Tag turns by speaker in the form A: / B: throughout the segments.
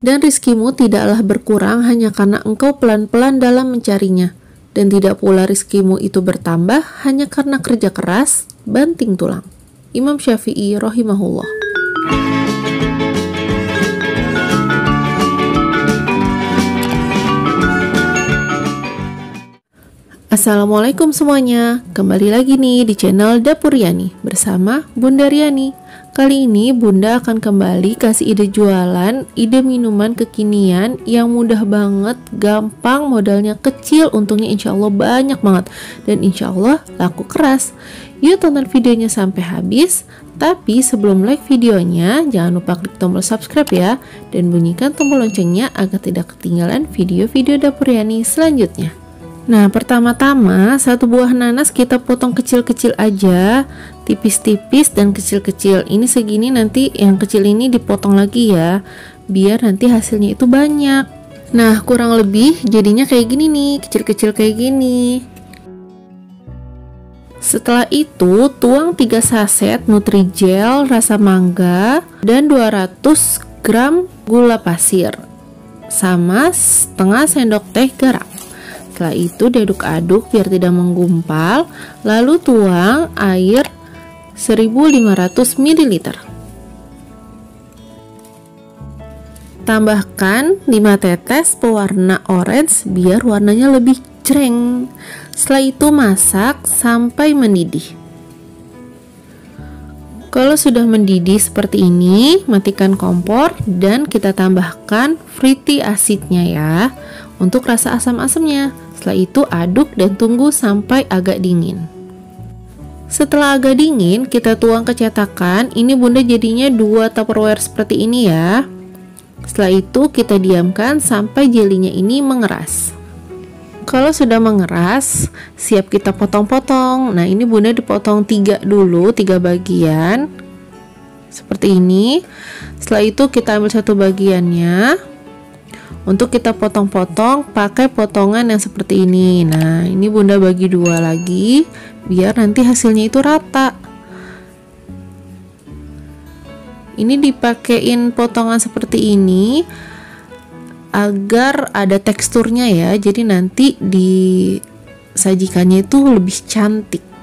A: Dan rizkimu tidaklah berkurang hanya karena engkau pelan-pelan dalam mencarinya. Dan tidak pula rizkimu itu bertambah hanya karena kerja keras, banting tulang. Imam Syafi'i rahimahullah. Assalamualaikum semuanya, kembali lagi nih di channel Dapur Yani bersama Bunda Riani. Kali ini Bunda akan kembali kasih ide jualan, ide minuman kekinian yang mudah banget, gampang, modalnya kecil, untungnya insya Allah banyak banget, dan insya Allah laku keras. Yuk tonton videonya sampai habis, tapi sebelum like videonya jangan lupa klik tombol subscribe ya, dan bunyikan tombol loncengnya agar tidak ketinggalan video-video Dapur Yani selanjutnya. Nah, pertama-tama satu buah nanas kita potong kecil-kecil aja, tipis-tipis dan kecil-kecil. Ini segini, nanti yang kecil ini dipotong lagi ya, biar nanti hasilnya itu banyak. Nah, kurang lebih jadinya kayak gini nih, kecil-kecil kayak gini. Setelah itu tuang 3 saset Nutrijel rasa mangga dan 200 gram gula pasir sama setengah sendok teh garam. Setelah itu diaduk-aduk biar tidak menggumpal, lalu tuang air 1500 ml. Tambahkan 5 tetes pewarna orange biar warnanya lebih cereng. Setelah itu masak sampai mendidih. Kalau sudah mendidih seperti ini, matikan kompor dan kita tambahkan fruity acidnya ya, untuk rasa asam-asamnya. Setelah itu aduk dan tunggu sampai agak dingin. Setelah agak dingin, kita tuang ke cetakan. Ini Bunda jadinya 2 Tupperware seperti ini ya. Setelah itu kita diamkan sampai jelinya ini mengeras. Kalau sudah mengeras, siap kita potong-potong. Nah, ini Bunda dipotong 3 dulu, 3 bagian seperti ini. Setelah itu kita ambil satu bagiannya. Untuk kita potong-potong pakai potongan yang seperti ini. Nah, ini Bunda bagi 2 lagi biar nanti hasilnya itu rata. Ini dipakein potongan seperti ini agar ada teksturnya ya. Jadi nanti disajikannya itu lebih cantik.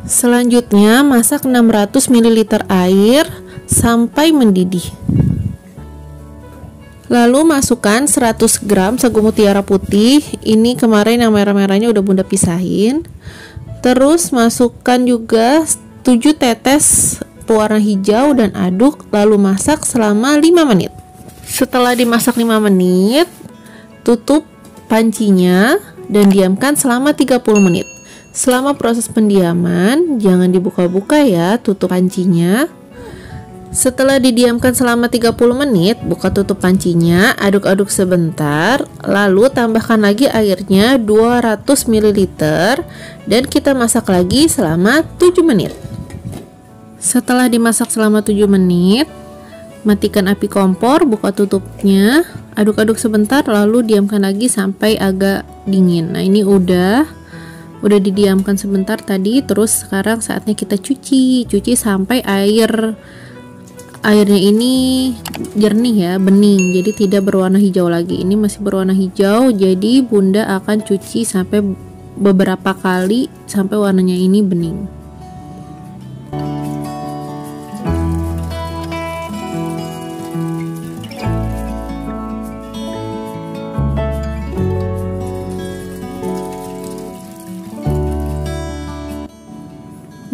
A: Selanjutnya masak 600 ml air sampai mendidih. Lalu masukkan 100 gram sagu mutiara putih. Ini kemarin yang merah-merahnya udah Bunda pisahin. Terus masukkan juga 7 tetes pewarna hijau dan aduk, lalu masak selama 5 menit. Setelah dimasak 5 menit, tutup pancinya dan diamkan selama 30 menit. Selama proses pendiaman, jangan dibuka-buka ya, tutup pancinya. Setelah didiamkan selama 30 menit, buka tutup pancinya, aduk-aduk sebentar, lalu tambahkan lagi airnya 200 ml dan kita masak lagi selama 7 menit. Setelah dimasak selama 7 menit, matikan api kompor, buka tutupnya, aduk-aduk sebentar, lalu diamkan lagi sampai agak dingin. Nah, ini udah didiamkan sebentar tadi. Terus sekarang saatnya kita cuci sampai airnya ini jernih ya, bening, jadi tidak berwarna hijau lagi. Ini masih berwarna hijau, jadi Bunda akan cuci sampai beberapa kali sampai warnanya ini bening.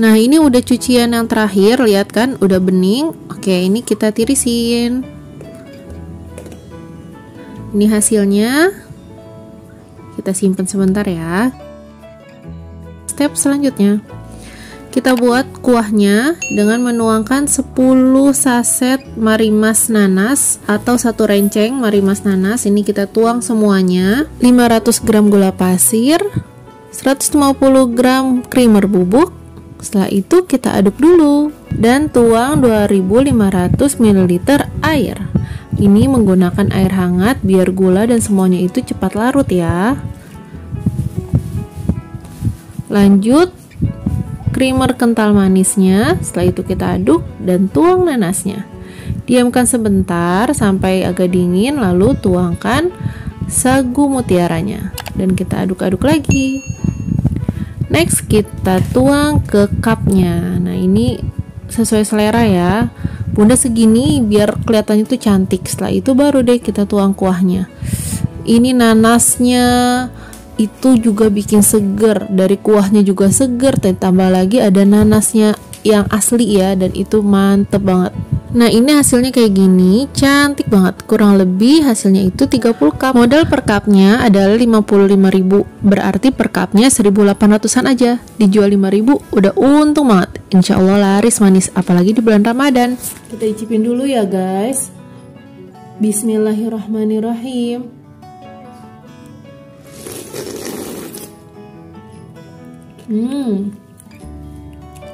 A: Nah, ini udah cucian yang terakhir, lihat kan udah bening. Oke, ini kita tirisin. Ini hasilnya. Kita simpan sebentar ya. Step selanjutnya, kita buat kuahnya dengan menuangkan 10 saset marimas nanas atau 1 renceng marimas nanas. Ini kita tuang semuanya. 500 gram gula pasir, 150 gram creamer bubuk. Setelah itu kita aduk dulu dan tuang 2500 ml air. Ini menggunakan air hangat biar gula dan semuanya itu cepat larut ya. Lanjut creamer kental manisnya. Setelah itu kita aduk dan tuang nanasnya. Diamkan sebentar sampai agak dingin, lalu tuangkan sagu mutiaranya dan kita aduk-aduk lagi. Next kita tuang ke cupnya. Nah ini sesuai selera ya. Bunda segini biar kelihatannya tuh cantik. Setelah itu baru deh kita tuang kuahnya. Ini nanasnya itu juga bikin seger, dari kuahnya juga seger, tambah lagi ada nanasnya yang asli ya, dan itu mantep banget. Nah ini hasilnya kayak gini, cantik banget. Kurang lebih hasilnya itu 30 cup. Modal per cupnya adalah 55.000, berarti per cupnya 1.800an aja. Dijual 5.000 udah untung banget. Insya Allah laris manis, apalagi di bulan Ramadan. Kita icipin dulu ya guys. Bismillahirrahmanirrahim.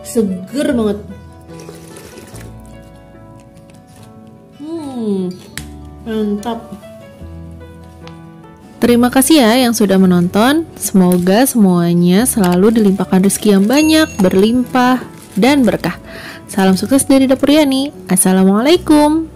A: Seger banget. Mantap. Terima kasih ya yang sudah menonton. Semoga semuanya selalu dilimpahkan rezeki yang banyak, berlimpah, dan berkah. Salam sukses dari Dapur Yani. Assalamualaikum.